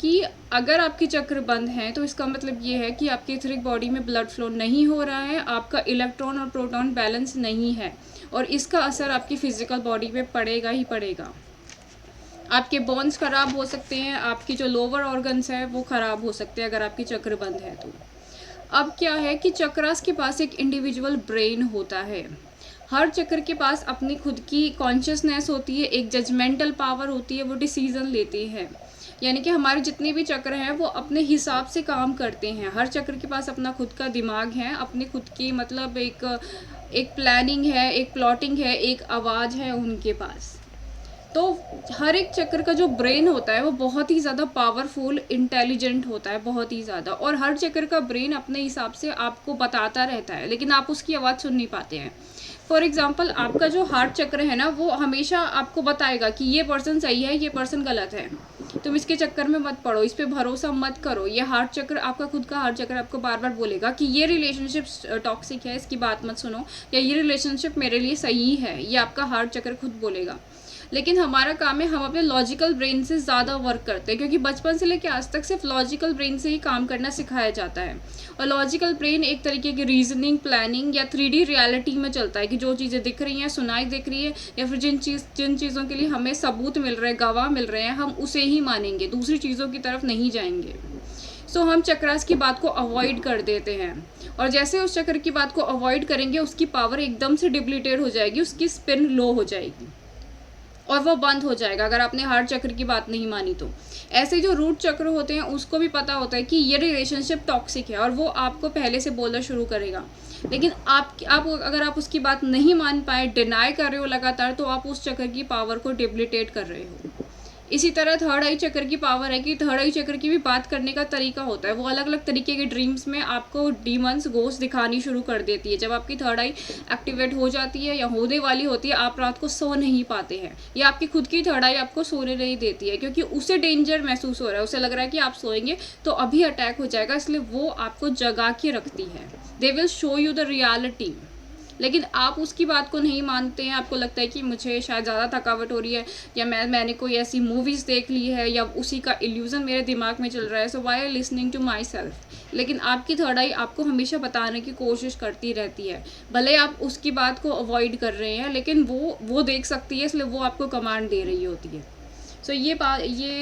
कि अगर आपके चक्र बंद हैं तो इसका मतलब ये है कि आपके इथरिक बॉडी में ब्लड फ्लो नहीं हो रहा है, आपका इलेक्ट्रॉन और प्रोटॉन बैलेंस नहीं है, और इसका असर आपकी फिजिकल बॉडी पे पड़ेगा ही पड़ेगा। आपके बोन्स ख़राब हो सकते हैं, आपकी जो लोअर ऑर्गन्स है वो ख़राब हो सकते हैं अगर आपकी चक्र बंद है तो। अब क्या है कि चक्रास के पास एक इंडिविजुअल ब्रेन होता है। हर चक्र के पास अपनी खुद की कॉन्शियसनेस होती है, एक जजमेंटल पावर होती है, वो डिसीजन लेते हैं। यानी कि हमारे जितने भी चक्र हैं वो अपने हिसाब से काम करते हैं। हर चक्र के पास अपना खुद का दिमाग है, अपनी खुद की मतलब एक प्लानिंग है, एक प्लॉटिंग है, एक आवाज़ है उनके पास। तो हर एक चक्र का जो ब्रेन होता है वो बहुत ही ज़्यादा पावरफुल, इंटेलिजेंट होता है, बहुत ही ज़्यादा। और हर चक्र का ब्रेन अपने हिसाब से आपको बताता रहता है, लेकिन आप उसकी आवाज़ सुन नहीं पाते हैं। फॉर एग्जाम्पल, आपका जो हार्ट चक्र है ना, वो हमेशा आपको बताएगा कि ये पर्सन सही है, ये पर्सन गलत है, तुम इसके चक्कर में मत पड़ो, इस पर भरोसा मत करो। ये हार्ट चक्र, आपका खुद का हार्ट चक्र आपको बार बार बोलेगा कि ये रिलेशनशिप टॉक्सिक है, इसकी बात मत सुनो, या ये रिलेशनशिप मेरे लिए सही है, ये आपका हार्ट चक्र खुद बोलेगा। लेकिन हमारा काम है, हम अपने लॉजिकल ब्रेन से ज़्यादा वर्क करते हैं, क्योंकि बचपन से लेकर आज तक सिर्फ लॉजिकल ब्रेन से ही काम करना सिखाया जाता है। और लॉजिकल ब्रेन एक तरीके की रीजनिंग, प्लानिंग या 3D रियलिटी में चलता है कि जो चीज़ें दिख रही हैं, सुनाई दिख रही है, या फिर जिन चीज़ों के लिए हमें सबूत मिल रहे हैं, गवाह मिल रहे हैं, हम उसे ही मानेंगे, दूसरी चीज़ों की तरफ नहीं जाएंगे। सो हम चक्रास की बात को अवॉइड कर देते हैं, और जैसे उस चक्र की बात को अवॉइड करेंगे उसकी पावर एकदम से डिप्लीटेड हो जाएगी, उसकी स्पिन लो हो जाएगी और वो बंद हो जाएगा अगर आपने हार्ट चक्र की बात नहीं मानी तो। ऐसे जो रूट चक्र होते हैं उसको भी पता होता है कि ये रिलेशनशिप टॉक्सिक है, और वो आपको पहले से बोलना शुरू करेगा। लेकिन आप अगर आप उसकी बात नहीं मान पाए, डिनाई कर रहे हो लगातार, तो आप उस चक्र की पावर को डिप्लीटेट कर रहे हो। इसी तरह थर्ड आई चक्र की पावर है कि थर्ड आई चक्र की भी बात करने का तरीका होता है। वो अलग अलग तरीके के ड्रीम्स में आपको डीमंस, घोस्ट दिखानी शुरू कर देती है। जब आपकी थर्ड आई एक्टिवेट हो जाती है या होने वाली होती है, आप रात को सो नहीं पाते हैं, या आपकी खुद की थर्ड आई आपको सोने नहीं देती है, क्योंकि उसे डेंजर महसूस हो रहा है, उसे लग रहा है कि आप सोएंगे तो अभी अटैक हो जाएगा, इसलिए वो आपको जगा के रखती है। They will show you the reality. लेकिन आप उसकी बात को नहीं मानते हैं, आपको लगता है कि मुझे शायद ज़्यादा थकावट हो रही है, या मैंने कोई ऐसी मूवीज़ देख ली है, या उसी का इल्यूज़न मेरे दिमाग में चल रहा है, so why listening to myself. लेकिन आपकी थर्ड आई आपको हमेशा बताने की कोशिश करती रहती है, भले आप उसकी बात को अवॉइड कर रहे हैं, लेकिन वो देख सकती है, इसलिए वो आपको कमांड दे रही होती है। सो ये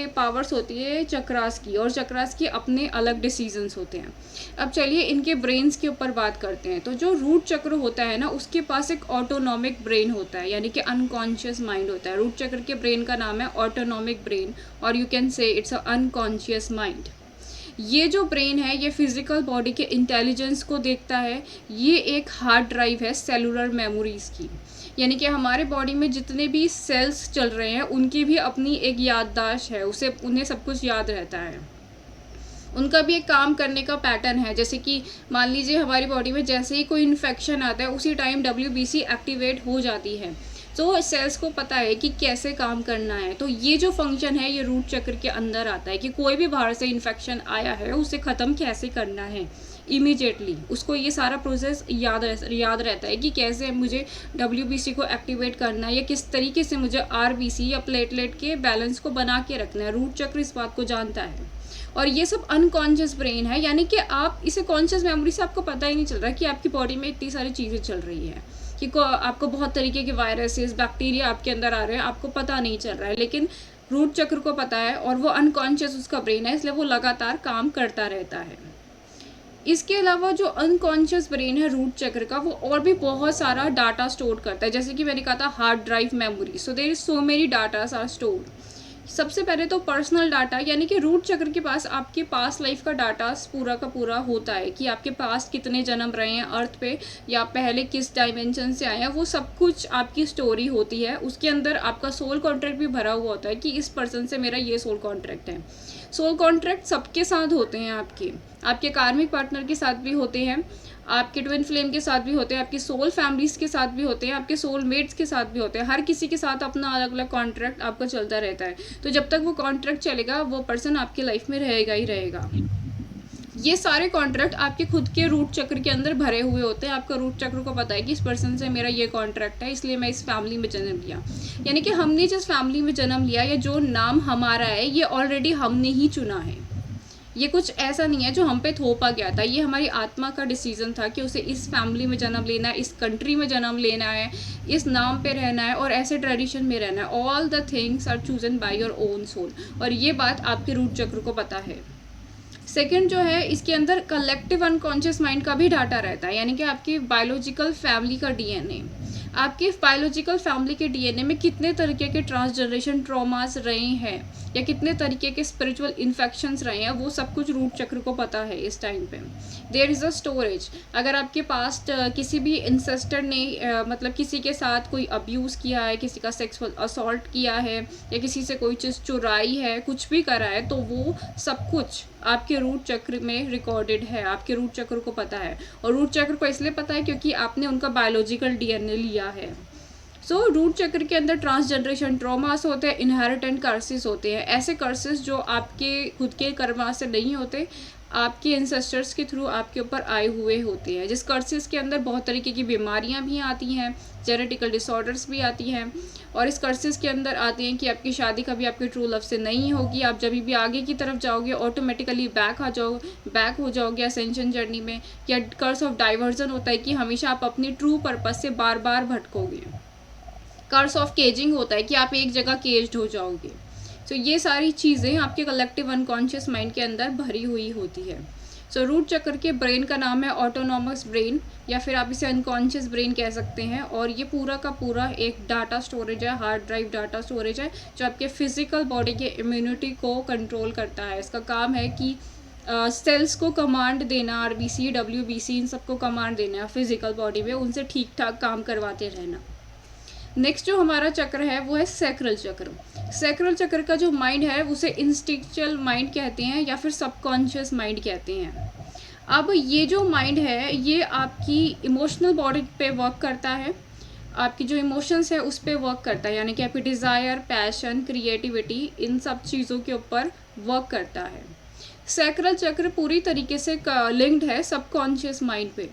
पावर्स होती है चक्रास की, और चक्रास के अपने अलग डिसीजंस होते हैं। अब चलिए इनके ब्रेन्स के ऊपर बात करते हैं। तो जो रूट चक्र होता है ना, उसके पास एक ऑटोनॉमिक ब्रेन होता है, यानी कि अनकॉन्शियस माइंड होता है। रूट चक्र के ब्रेन का नाम है ऑटोनॉमिक ब्रेन, और you can say it's a unconscious mind. ये जो ब्रेन है ये फिजिकल बॉडी के इंटेलिजेंस को देखता है। ये एक हार्ड ड्राइव है सेलुलर मेमोरीज की, यानी कि हमारे बॉडी में जितने भी सेल्स चल रहे हैं उनकी भी अपनी एक याददाश्त है, उन्हें सब कुछ याद रहता है। उनका भी एक काम करने का पैटर्न है। जैसे कि मान लीजिए हमारी बॉडी में जैसे ही कोई इन्फेक्शन आता है उसी टाइम WBC एक्टिवेट हो जाती है, तो सेल्स को पता है कि कैसे काम करना है। तो ये जो फंक्शन है ये रूट चक्र के अंदर आता है कि कोई भी बाहर से इन्फेक्शन आया है उसे ख़त्म कैसे करना है इमीडिएटली। उसको ये सारा प्रोसेस याद रहता है कि कैसे मुझे WBC को एक्टिवेट करना है, या किस तरीके से मुझे RBC या प्लेटलेट के बैलेंस को बना के रखना है। रूट चक्र इस बात को जानता है। और ये सब अनकॉन्शियस ब्रेन है, यानी कि आप इसे कॉन्शियस मेमोरी से आपको पता ही नहीं चल रहा कि आपकी बॉडी में इतनी सारी चीज़ें चल रही हैं, कि आपको बहुत तरीके के वायरसेस, बैक्टीरिया आपके अंदर आ रहे हैं, आपको पता नहीं चल रहा है। लेकिन रूट चक्र को पता है, और वो अनकॉन्शियस उसका ब्रेन है, इसलिए वो लगातार काम करता रहता है। इसके अलावा जो अनकॉन्शियस ब्रेन है रूट चक्र का, वो और भी बहुत सारा डाटा स्टोर करता है। जैसे कि मैंने कहा था hard drive memory, so there is so many datas are stored. सबसे पहले तो पर्सनल डाटा, यानी कि रूट चक्र के पास आपके पास लाइफ का डाटा पूरा का पूरा होता है कि आपके पास कितने जन्म रहे हैं अर्थ पे, या पहले किस डायमेंशन से आए हैं, वो सब कुछ आपकी स्टोरी होती है। उसके अंदर आपका सोल कॉन्ट्रैक्ट भी भरा हुआ होता है कि इस पर्सन से मेरा ये सोल कॉन्ट्रैक्ट है। सोल कॉन्ट्रैक्ट सबके साथ होते हैं, आपके कार्मिक पार्टनर के साथ भी होते हैं, आपके ट्विन फ्लेम के साथ भी होते हैं, आपकी सोल फैमिलीज़ के साथ भी होते हैं, आपके सोल मेट्स के साथ भी होते हैं। हर किसी के साथ अपना अलग अलग कॉन्ट्रैक्ट आपका चलता रहता है। तो जब तक वो कॉन्ट्रैक्ट चलेगा वो पर्सन आपकी लाइफ में रहेगा ही रहेगा। ये सारे कॉन्ट्रैक्ट आपके खुद के रूट चक्र के अंदर भरे हुए होते हैं। आपका रूट चक्र को पता है कि इस पर्सन से मेरा ये कॉन्ट्रैक्ट है, इसलिए मैं इस फैमिली में जन्म लिया। यानी कि हमने जिस फैमिली में जन्म लिया या जो नाम हमारा है, ये ऑलरेडी हमने ही चुना है। ये कुछ ऐसा नहीं है जो हम पे थोपा गया था, ये हमारी आत्मा का डिसीजन था कि उसे इस फैमिली में जन्म लेना है, इस कंट्री में जन्म लेना है, इस नाम पे रहना है और ऐसे ट्रेडिशन में रहना है। All the things are chosen by your own soul, और ये बात आपके रूट चक्र को पता है। सेकंड जो है, इसके अंदर कलेक्टिव अनकॉन्शियस माइंड का भी डाटा रहता है, यानी कि आपकी बायोलॉजिकल फैमिली का डीएनए, आपके बायोलॉजिकल फैमिली के डीएनए में कितने तरीके के ट्रांसजनरेशन ट्रॉमास रहे हैं या कितने तरीके के स्पिरिचुअल इन्फेक्शंस रहे हैं, वो सब कुछ रूट चक्र को पता है इस टाइम पे। There is a storage. अगर आपके पास्ट किसी भी इंसेस्टर ने मतलब किसी के साथ कोई अब्यूज़ किया है, किसी का सेक्सुअल असॉल्ट किया है या किसी से कोई चीज़ चुराई है, कुछ भी करा है, तो वो सब कुछ आपके रूट चक्र में रिकॉर्डेड है, आपके रूट चक्र को पता है। और रूट चक्र को इसलिए पता है क्योंकि आपने उनका बायोलॉजिकल डीएनए लिया है। सो रूट चक्र के अंदर ट्रांसजनरेशन ट्रॉमास होते हैं, इनहेरिटेंट कर्सेस होते हैं। ऐसे कर्सेस जो आपके खुद के कर्मा से नहीं होते, आपके एंसेस्टर्स के थ्रू आपके ऊपर आए हुए होते हैं, जिस कर्सेस के अंदर बहुत तरीके की बीमारियां भी आती हैं, जेनेटिकल डिसऑर्डर्स भी आती हैं। और इस कर्सेस के अंदर आती हैं कि आपकी शादी कभी आपके ट्रू लव से नहीं होगी, आप जब भी आगे की तरफ जाओगे ऑटोमेटिकली बैक हो जाओगे असेंशन जर्नी में। या कर्स ऑफ डाइवर्जन होता है कि हमेशा आप अपनी ट्रू पर्पस से बार बार भटकोगे। कर्स ऑफ केजिंग होता है कि आप एक जगह केज्ड हो जाओगे। सो ये सारी चीज़ें आपके कलेक्टिव अनकॉन्शियस माइंड के अंदर भरी हुई होती है। सो रूट चक्र के ब्रेन का नाम है ऑटोनॉमस ब्रेन, या फिर आप इसे अनकॉन्शियस ब्रेन कह सकते हैं। और ये पूरा का पूरा एक डाटा स्टोरेज है, हार्ड ड्राइव डाटा स्टोरेज है, जो आपके फिजिकल बॉडी के इम्यूनिटी को कंट्रोल करता है। इसका काम है कि सेल्स को कमांड देना, आरबीसी, डब्ल्यूबीसी, इन सबको कमांड देना फिजिकल बॉडी में, उनसे ठीक ठाक काम करवाते रहना। नेक्स्ट जो हमारा चक्र है वो है सैक्रल चक्र। सैक्रल चक्र का जो माइंड है उसे इंस्टिंक्चुअल माइंड कहते हैं या फिर सबकॉन्शियस माइंड कहते हैं। अब ये जो माइंड है ये आपकी इमोशनल बॉडी पे वर्क करता है, आपकी जो इमोशंस है उस पे वर्क करता है, यानी कि आपकी डिज़ायर, पैशन, क्रिएटिविटी, इन सब चीज़ों के ऊपर वर्क करता है। सैक्रल चक्र पूरी तरीके से लिंक्ड है सबकॉन्शियस माइंड पे।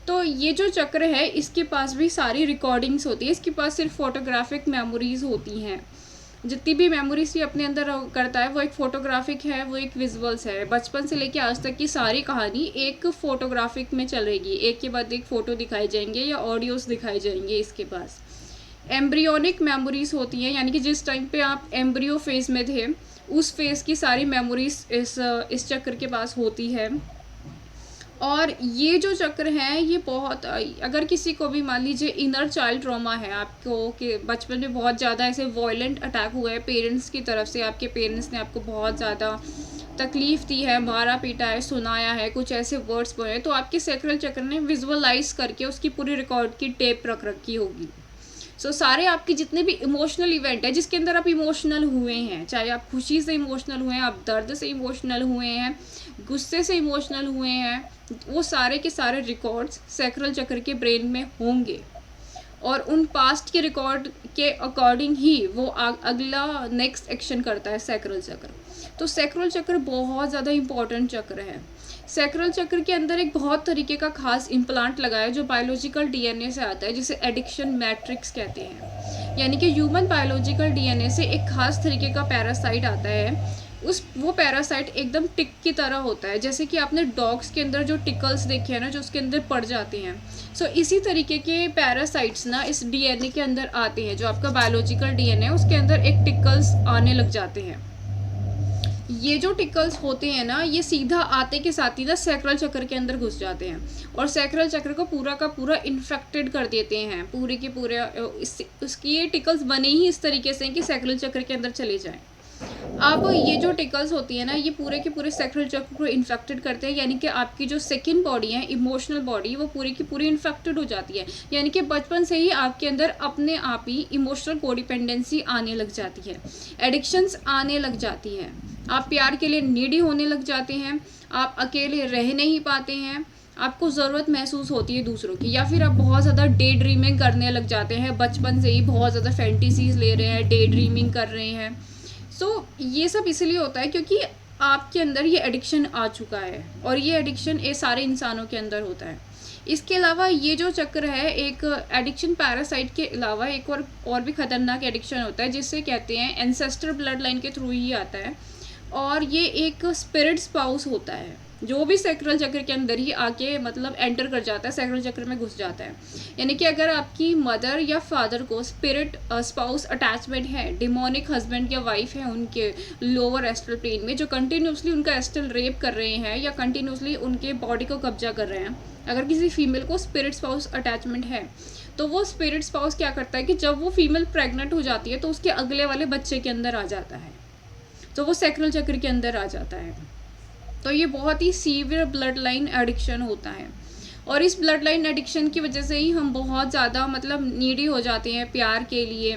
तो ये जो चक्र है इसके पास भी सारी रिकॉर्डिंग्स होती है, इसके पास सिर्फ फोटोग्राफिक मेमोरीज होती हैं। जितनी भी मेमोरीज ये अपने अंदर करता है वो एक फोटोग्राफिक है, वो एक विजुअल्स है। बचपन से लेके आज तक की सारी कहानी एक फोटोग्राफिक में चलेगी, एक के बाद एक फ़ोटो दिखाई जाएंगे या ऑडियोज़ दिखाई जाएंगे। इसके पास एम्ब्रियोनिक मेमोरीज होती हैं, यानी कि जिस टाइम पे आप एम्ब्रियो फेज़ में थे उस फेज़ की सारी मेमोरीज इस चक्र के पास होती है। और ये जो चक्र है ये बहुत, अगर किसी को भी मान लीजिए इनर चाइल्ड ट्रॉमा है आपको, कि बचपन में बहुत ज़्यादा ऐसे वॉयलेंट अटैक हुआ है पेरेंट्स की तरफ से, आपके पेरेंट्स ने आपको बहुत ज़्यादा तकलीफ़ दी है, मारा पीटा है, सुनाया है, कुछ ऐसे वर्ड्स बोले, तो आपके सैक्रल चक्र ने विजुअलाइज करके उसकी पूरी रिकॉर्ड की टेप रख रखी होगी। सो सारे आपके जितने भी इमोशनल इवेंट है जिसके अंदर आप इमोशनल हुए हैं, चाहे आप खुशी से इमोशनल हुए हैं, आप दर्द से इमोशनल हुए हैं, गुस्से से इमोशनल हुए हैं, वो सारे के सारे रिकॉर्ड्स सैक्रल चक्र के ब्रेन में होंगे। और उन पास्ट के रिकॉर्ड के अकॉर्डिंग ही वो अगला नेक्स्ट एक्शन करता है सैक्रल चक्र। तो सैक्रल चक्र बहुत ज़्यादा इम्पॉर्टेंट चक्र है। सैक्रल चक्र के अंदर एक बहुत तरीके का खास इम्प्लांट लगा है जो बायोलॉजिकल डीएनए से आता है, जिसे एडिक्शन मैट्रिक्स कहते हैं। यानी कि ह्यूमन बायोलॉजिकल डीएनए से एक खास तरीके का पैरासाइट आता है। वो पैरासाइट एकदम टिक की तरह होता है, जैसे कि आपने डॉग्स के अंदर जो टिकल्स देखे हैं ना, जो उसके अंदर पड़ जाते हैं। सो इसी तरीके के पैरासाइट्स ना इस डीएनए के अंदर आते हैं। जो आपका बायोलॉजिकल डीएनए है उसके अंदर एक टिकल्स आने लग जाते हैं। ये जो टिकल्स होते हैं ना, ये सीधा आते के साथ ही ना सैक्रल चक्र के अंदर घुस जाते हैं और सैक्रल चक्र को पूरा का पूरा इन्फेक्टेड कर देते हैं। पूरे के पूरे उसकी ये टिकल्स बने ही इस तरीके से कि सैक्रल चक्र के अंदर चले जाएं। अब ये जो टिकल्स होती है ना, ये पूरे के पूरे सैक्रल चक्र को इन्फेक्टेड करते हैं, यानी कि आपकी जो सेकंड बॉडी है, इमोशनल बॉडी, वो पूरी की पूरी इन्फेक्टेड हो जाती है। यानी कि बचपन से ही आपके अंदर अपने आप ही इमोशनल कोडिपेंडेंसी आने लग जाती है, एडिक्शंस आने लग जाती हैं, आप प्यार के लिए नीडी होने लग जाते हैं, आप अकेले रह नहीं पाते हैं, आपको ज़रूरत महसूस होती है दूसरों की, या फिर आप बहुत ज़्यादा डे ड्रीमिंग करने लग जाते हैं। बचपन से ही बहुत ज़्यादा फैंटेसीज ले रहे हैं, डे ड्रीमिंग कर रहे हैं। सो ये सब इसलिए होता है क्योंकि आपके अंदर ये एडिक्शन आ चुका है, और ये एडिक्शन ये सारे इंसानों के अंदर होता है। इसके अलावा ये जो चक्र है, एक एडिक्शन पैरासाइट के अलावा एक और भी खतरनाक एडिक्शन होता है, जिससे कहते हैं एंसेस्टर ब्लड लाइन के थ्रू ही आता है, और ये एक स्पिरिट स्पाउस होता है, जो भी सैक्रल चक्र के अंदर ही आके मतलब एंटर कर जाता है, सैक्रल चक्र में घुस जाता है। यानी कि अगर आपकी मदर या फादर को स्पिरिट स्पाउस अटैचमेंट है, डिमोनिक हस्बैंड या वाइफ है उनके लोअर एस्ट्रल प्लेन में, जो कंटिन्यूसली उनका एस्ट्रल रेप कर रहे हैं या कंटिन्यूसली उनके बॉडी को कब्जा कर रहे हैं, अगर किसी फीमेल को स्पिरिट स्पाउस अटैचमेंट है, तो वो स्पिरिट स्पाउस क्या करता है कि जब वो फीमेल प्रेग्नेंट हो जाती है तो उसके अगले वाले बच्चे के अंदर आ जाता है, तो वो सैक्रल चक्र के अंदर आ जाता है। तो ये बहुत ही सीवियर ब्लड लाइन एडिक्शन होता है, और इस ब्लड लाइन एडिक्शन की वजह से ही हम बहुत ज़्यादा मतलब नीडी हो जाते हैं प्यार के लिए,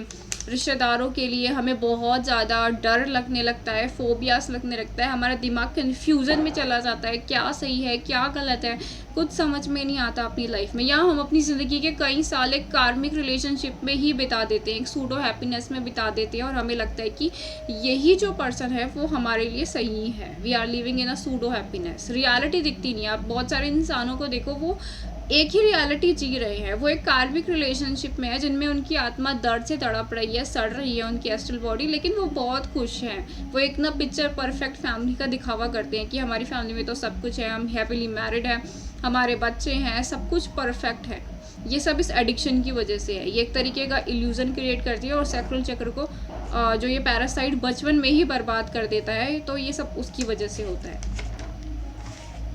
रिश्तेदारों के लिए। हमें बहुत ज़्यादा डर लगने लगता है, फोबियास लगने लगता है, हमारा दिमाग कन्फ्यूज़न में चला जाता है, क्या सही है क्या गलत है, कुछ समझ में नहीं आता अपनी लाइफ में। या हम अपनी ज़िंदगी के कई साल एक कार्मिक रिलेशनशिप में ही बिता देते हैं, एक सूडो हैप्पीनेस में बिता देते हैं, और हमें लगता है कि यही जो पर्सन है वो हमारे लिए सही है। We are living in a pseudo happiness. Reality दिखती नहीं है। आप बहुत सारे इंसानों को देखो, वो एक ही रियलिटी जी रहे हैं, वो एक कार्मिक रिलेशनशिप में है जिनमें उनकी आत्मा दर्द से तड़प रही है, सड़ रही है उनकी एस्ट्रल बॉडी, लेकिन वो बहुत खुश हैं। वो एक ना पिक्चर परफेक्ट फैमिली का दिखावा करते हैं कि हमारी फैमिली में तो सब कुछ है, हम हैप्पीली मैरिड हैं, हमारे बच्चे हैं, सब कुछ परफेक्ट है। ये सब इस एडिक्शन की वजह से है। ये एक तरीके का इल्यूजन क्रिएट करती है, और सैक्रल चक्र को जो ये पैरासाइट बचपन में ही बर्बाद कर देता है, तो ये सब उसकी वजह से होता है।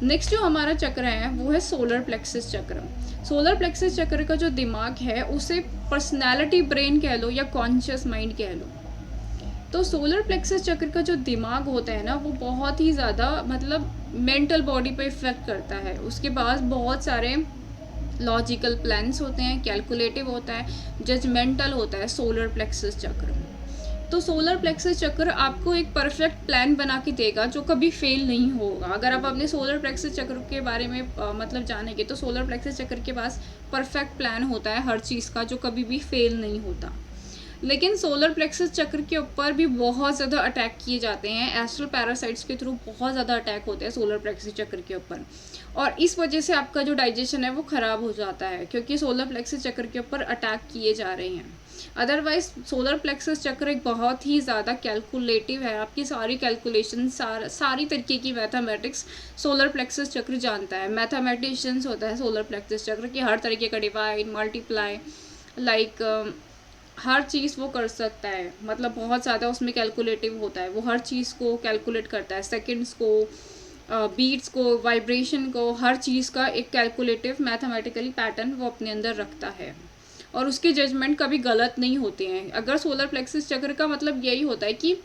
नेक्स्ट जो हमारा चक्र है वो है सोलर प्लेक्सस चक्र। सोलर प्लेक्सस चक्र का जो दिमाग है उसे पर्सनैलिटी ब्रेन कह लो या कॉन्शियस माइंड कह लो। तो सोलर प्लेक्सस चक्र का जो दिमाग होता है ना, वो बहुत ही ज़्यादा मतलब मेंटल बॉडी पे इफेक्ट करता है। उसके पास बहुत सारे लॉजिकल प्लान्स होते हैं, कैलकुलेटिव होता है, जजमेंटल होता है सोलर प्लेक्सस चक्र। तो सोलर प्लेक्सस चक्र आपको एक परफेक्ट प्लान बना के देगा जो कभी फेल नहीं होगा। अगर आप अपने सोलर प्लेक्सस चक्र के बारे में मतलब जानेंगे, तो सोलर प्लेक्सस चक्र के पास परफेक्ट प्लान होता है हर चीज़ का, जो कभी भी फेल नहीं होता। लेकिन सोलर प्लेक्सस चक्र के ऊपर भी बहुत ज़्यादा अटैक किए जाते हैं, एस्ट्रल पैरासाइट्स के थ्रू बहुत ज़्यादा अटैक होते हैं सोलर प्लेक्सस चक्र के ऊपर, और इस वजह से आपका जो डाइजेशन है वो ख़राब हो जाता है, क्योंकि सोलर प्लेक्सस चक्र के ऊपर अटैक किए जा रहे हैं। अदरवाइज सोलर प्लेक्सस चक्र एक बहुत ही ज़्यादा कैलकुलेटिव है। आपकी सारी कैलकुलेशन, सारी तरीके की मैथमेटिक्स सोलर प्लेक्सस चक्र जानता है। मैथमेटिशियंस होता है सोलर प्लेक्सस चक्र की, हर तरीके का डिवाइड, मल्टीप्लाई, लाइक हर चीज़ वो कर सकता है। मतलब बहुत ज़्यादा उसमें कैलकुलेटिव होता है, वो हर चीज़ को कैलकुलेट करता है, सेकेंड्स को, बीट्स को, वाइब्रेशन को, हर चीज़ का एक कैलकुलेटिव मैथमेटिकली पैटर्न वो अपने अंदर रखता है, और उसके जजमेंट कभी गलत नहीं होते हैं। अगर सोलर प्लेक्सस चक्र का मतलब यही होता है कि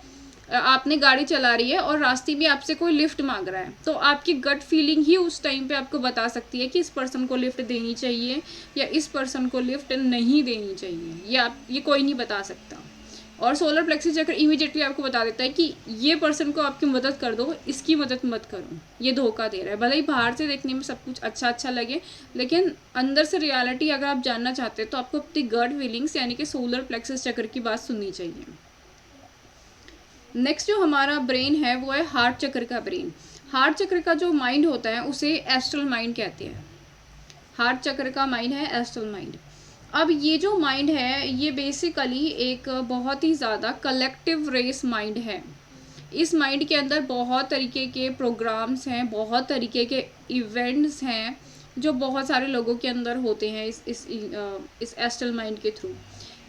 आपने गाड़ी चला रही है और रास्ते में आपसे कोई लिफ्ट मांग रहा है, तो आपकी गट फीलिंग ही उस टाइम पे आपको बता सकती है कि इस पर्सन को लिफ्ट देनी चाहिए या इस पर्सन को लिफ्ट नहीं देनी चाहिए। ये कोई नहीं बता सकता, और सोलर प्लेक्सस चक्र इमीडिएटली आपको बता देता है कि ये पर्सन को आपकी मदद कर दो, इसकी मदद मत करो, ये धोखा दे रहा है। भले ही बाहर से देखने में सब कुछ अच्छा लगे, लेकिन अंदर से रियलिटी अगर आप जानना चाहते हैं तो आपको अपनी गट फीलिंग्स यानी कि सोलर प्लेक्सस चक्र की बात सुननी चाहिए। नेक्स्ट जो हमारा ब्रेन है वो है हार्ट चक्र का ब्रेन। हार्ट चक्र का जो माइंड होता है उसे एस्ट्रल माइंड कहते हैं। हार्ट चक्र का माइंड है एस्ट्रल माइंड। अब ये जो माइंड है ये बेसिकली एक बहुत ही ज़्यादा कलेक्टिव रेस माइंड है। इस माइंड के अंदर बहुत तरीके के प्रोग्राम्स हैं, बहुत तरीके के इवेंट्स हैं जो बहुत सारे लोगों के अंदर होते हैं इस एस्ट्रल माइंड के through.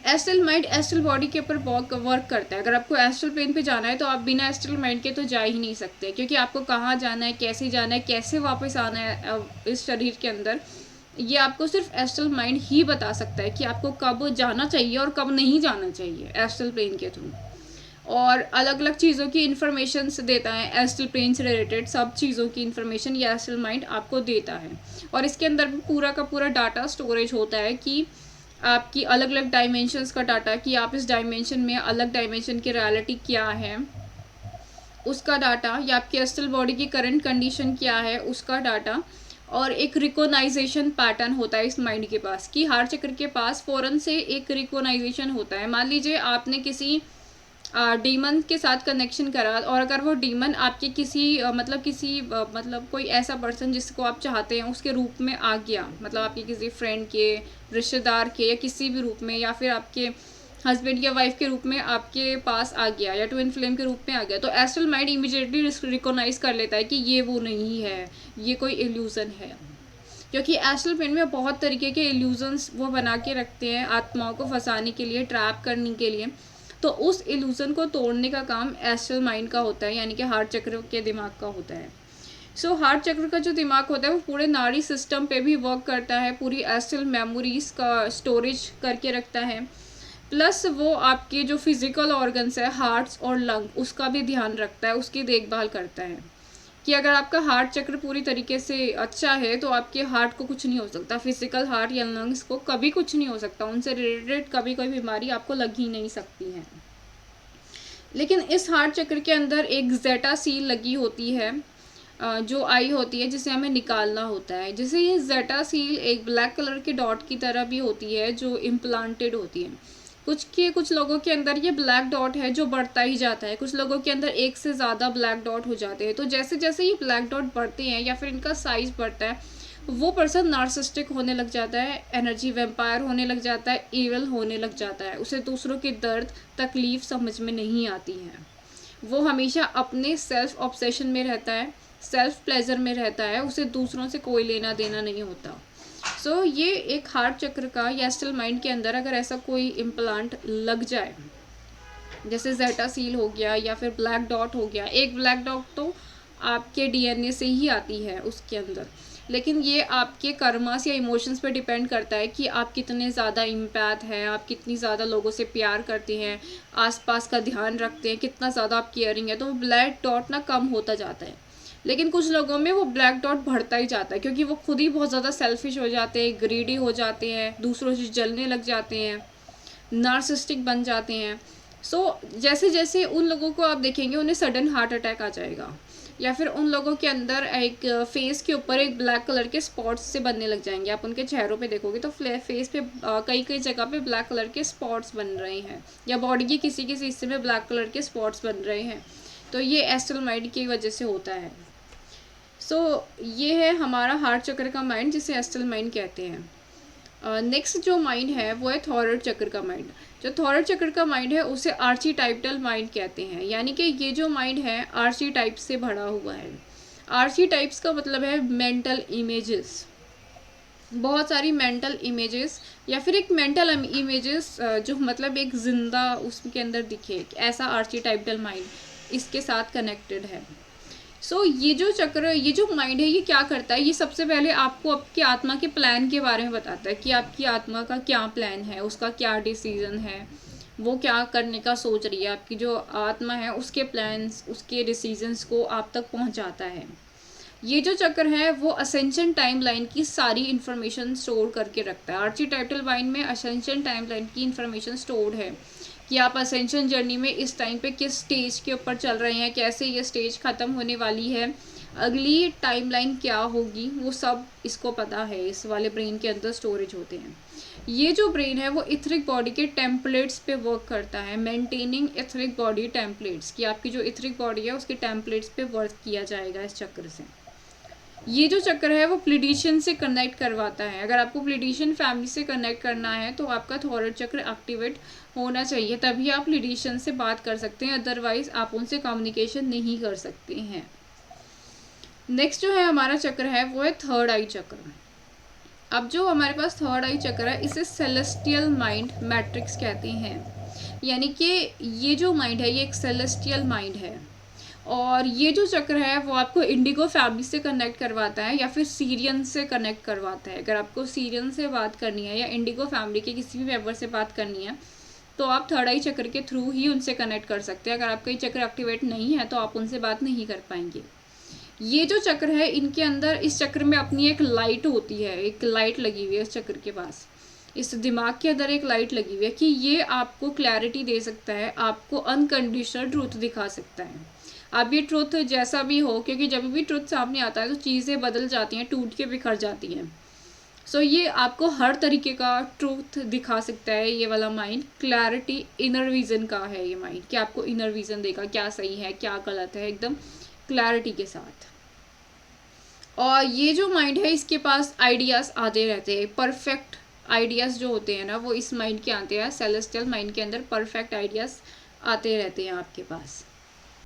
Astral mind astral body के ऊपर वर्क करता है। अगर आपको एस्ट्रल प्लेन पे जाना है तो आप बिना एस्ट्रल माइंड के तो जा ही नहीं सकते, क्योंकि आपको कहाँ जाना है, कैसे जाना है, कैसे वापस आना है इस शरीर के अंदर, ये आपको सिर्फ एस्ट्रल माइंड ही बता सकता है कि आपको कब जाना चाहिए और कब नहीं जाना चाहिए एस्ट्रल प्लेन के थ्रू। और अलग अलग चीज़ों की इन्फॉर्मेशन देता है, एस्ट्रल प्लेन से रिलेटेड सब चीज़ों की इन्फॉर्मेशन ये एस्ट्रल माइंड आपको देता है। और इसके अंदर भी पूरा का पूरा डाटा स्टोरेज होता है कि आपकी अलग अलग डायमेंशंस का डाटा, कि आप इस डायमेंशन में अलग डायमेंशन की रियलिटी क्या है उसका डाटा, या आपकी एस्ट्रल बॉडी की करंट कंडीशन क्या है उसका डाटा, और एक रिकॉग्नाइजेशन पैटर्न होता है इस माइंड के पास, कि हार्ट चक्र के पास फ़ौरन से एक रिकॉग्नाइजेशन होता है। मान लीजिए आपने किसी डीमन के साथ कनेक्शन करा, और अगर वो डीमन आपके किसी मतलब कोई ऐसा पर्सन जिसको आप चाहते हैं उसके रूप में आ गया, मतलब आपके किसी फ्रेंड के, रिश्तेदार के, या किसी भी रूप में, या फिर आपके हस्बैंड या वाइफ के रूप में आपके पास आ गया, या ट्विन फ्लेम के रूप में आ गया, तो एस्ट्रल माइंड इमीडिएटली रिकॉग्नाइज कर लेता है कि ये वो नहीं है, ये कोई इल्यूज़न है। क्योंकि एस्ट्रल माइंड में बहुत तरीके के इल्यूजन्स वो बना के रखते हैं आत्माओं को फंसाने के लिए, ट्रैप करने के लिए। तो उस इल्यूज़न को तोड़ने का काम एस्ट्रल माइंड का होता है, यानी कि हार्ट चक्र के दिमाग का होता है। सो हार्ट चक्र का जो दिमाग होता है वो पूरे नाड़ी सिस्टम पे भी वर्क करता है, पूरी एस्ट्रल मेमोरीज का स्टोरेज करके रखता है, प्लस वो आपके जो फिजिकल ऑर्गन्स है, हार्ट्स और लंग, उसका भी ध्यान रखता है, उसकी देखभाल करता है कि अगर आपका हार्ट चक्र पूरी तरीके से अच्छा है तो आपके हार्ट को कुछ नहीं हो सकता, फिजिकल हार्ट या लंग्स को कभी कुछ नहीं हो सकता, उनसे रिलेटेड कभी कोई बीमारी आपको लग ही नहीं सकती है। लेकिन इस हार्ट चक्र के अंदर एक जेटा सील लगी होती है, जो आई होती है, जिसे हमें निकालना होता है। जैसे ये जेटा सील एक ब्लैक कलर के डॉट की तरह भी होती है जो इम्प्लांटेड होती है। कुछ लोगों के अंदर ये ब्लैक डॉट है जो बढ़ता ही जाता है, कुछ लोगों के अंदर एक से ज़्यादा ब्लैक डॉट हो जाते हैं। तो जैसे जैसे ये ब्लैक डॉट बढ़ते हैं या फिर इनका साइज़ बढ़ता है, वो पर्सन नार्सिस्टिक होने लग जाता है, एनर्जी वेम्पायर होने लग जाता है, ईविल होने लग जाता है। उसे दूसरों की दर्द तकलीफ़ समझ में नहीं आती है, वो हमेशा अपने सेल्फ ऑब्सेशन में रहता है, सेल्फ प्लेजर में रहता है, उसे दूसरों से कोई लेना देना नहीं होता। सो ये एक हार्ट चक्र का या एस्ट्रल माइंड के अंदर अगर ऐसा कोई इम्प्लांट लग जाए, जैसे जेटा सील हो गया या फिर ब्लैक डॉट हो गया, एक ब्लैक डॉट तो आपके डीएनए से ही आती है उसके अंदर, लेकिन ये आपके कर्मास या इमोशंस पे डिपेंड करता है कि आप कितने ज़्यादा इम्पैथ हैं, आप कितनी ज़्यादा लोगों से प्यार करते हैं, आसपास का ध्यान रखते हैं, कितना ज़्यादा आप केयरिंग है, तो वो ब्लैक डॉट ना कम होता जाता है। लेकिन कुछ लोगों में वो ब्लैक डॉट बढ़ता ही जाता है, क्योंकि वो खुद ही बहुत ज़्यादा सेल्फिश हो जाते हैं, ग्रीडी हो जाते हैं, दूसरों से जलने लग जाते हैं, नार्सिस्टिक बन जाते हैं। जैसे जैसे उन लोगों को आप देखेंगे उन्हें सडन हार्ट अटैक आ जाएगा, या फिर उन लोगों के अंदर एक फेस के ऊपर एक ब्लैक कलर के स्पॉट्स से बनने लग जाएंगे। आप उनके चेहरों पे देखोगे तो फेस पे कई कई जगह पे ब्लैक कलर के स्पॉट्स बन रहे हैं, या बॉडी के किसी किसी हिस्से में ब्लैक कलर के स्पॉट्स बन रहे हैं। तो ये एस्ट्रल माइंड की वजह से होता है। ये है हमारा हार्ट चक्र का माइंड, जिसे एस्ट्रल माइंड कहते हैं। नेक्स्ट जो माइंड है वो है थॉरड चक्र का माइंड। जो थॉरड चक्र का माइंड है उसे आर्चीटाइपल माइंड कहते हैं, यानी कि ये जो माइंड है आर्चीटाइप से भरा हुआ है। आर्चीटाइप्स का मतलब है मेंटल इमेजेस, बहुत सारी मेंटल इमेजेस, या फिर एक मेंटल इमेजेस जो मतलब एक जिंदा उसके अंदर दिखे, ऐसा आर्चीटाइपल माइंड इसके साथ कनेक्टेड है। ये जो चक्र, ये जो माइंड है, ये क्या करता है, ये सबसे पहले आपको आपकी आत्मा के प्लान के बारे में बताता है कि आपकी आत्मा का क्या प्लान है, उसका क्या डिसीजन है, वो क्या करने का सोच रही है। आपकी जो आत्मा है उसके प्लान्स, उसके डिसीजंस को आप तक पहुंचाता है। ये जो चक्र है वो असेंशन टाइमलाइन की सारी इन्फॉर्मेशन स्टोर करके रखता है। आर्चीटाइपल माइंड में असेंशन टाइमलाइन की इन्फॉर्मेशन स्टोर्ड है कि आप असेंशन जर्नी में इस टाइम पे किस स्टेज के ऊपर चल रहे हैं, कैसे ये स्टेज ख़त्म होने वाली है, अगली टाइमलाइन क्या होगी, वो सब इसको पता है। इस वाले ब्रेन के अंदर स्टोरेज होते हैं। ये जो ब्रेन है वो इथरिक बॉडी के टेम्पलेट्स पे वर्क करता है, मेंटेनिंग इथरिक बॉडी टेम्पलेट्स, कि आपकी जो इथरिक बॉडी है उसके टेम्पलेट्स पे वर्क किया जाएगा इस चक्र से। ये जो चक्र है वो प्लीडिशियन से कनेक्ट करवाता है। अगर आपको प्लीडिशियन फैमिली से कनेक्ट करना है तो आपका थॉरड चक्र एक्टिवेट होना चाहिए, तभी आप प्लीडिशियन से बात कर सकते हैं, अदरवाइज आप उनसे कम्युनिकेशन नहीं कर सकते हैं। नेक्स्ट जो है हमारा चक्र है वो है थर्ड आई चक्र। अब जो हमारे पास थर्ड आई चक्र है इसे सेलेस्टियल माइंड मैट्रिक्स कहते हैं, यानी कि ये जो माइंड है ये एक सेलेस्टियल माइंड है। और ये जो चक्र है वो आपको इंडिगो फैमिली से कनेक्ट करवाता है या फिर सीरियन से कनेक्ट करवाता है। अगर आपको सीरियन से बात करनी है या इंडिगो फैमिली के किसी भी मेंबर से बात करनी है तो आप थर्ड आई चक्र के थ्रू ही उनसे कनेक्ट कर सकते हैं। अगर आपका ये चक्र एक्टिवेट नहीं है तो आप उनसे बात नहीं कर पाएंगे। ये जो चक्र है इनके अंदर, इस चक्र में अपनी एक लाइट होती है, एक लाइट लगी हुई है इस चक्र के पास, इस दिमाग के अंदर एक लाइट लगी हुई है कि ये आपको क्लैरिटी दे सकता है, आपको अनकंडीशनल ट्रूथ दिखा सकता है। अब ये ट्रुथ जैसा भी हो, क्योंकि जब भी ट्रुथ सामने आता है तो चीज़ें बदल जाती हैं, टूट के बिखर जाती हैं। सो ये आपको हर तरीके का ट्रूथ दिखा सकता है ये वाला माइंड। क्लैरिटी इनर विजन का है ये माइंड, कि आपको इनर विजन देगा क्या सही है क्या गलत है, एकदम क्लैरिटी के साथ। और ये जो माइंड है इसके पास आइडियाज़ आते रहते हैं, परफेक्ट आइडियाज़ जो होते हैं ना वो इस माइंड के आते हैं। सेलेस्टियल माइंड के अंदर परफेक्ट आइडियाज़ आते रहते हैं आपके पास।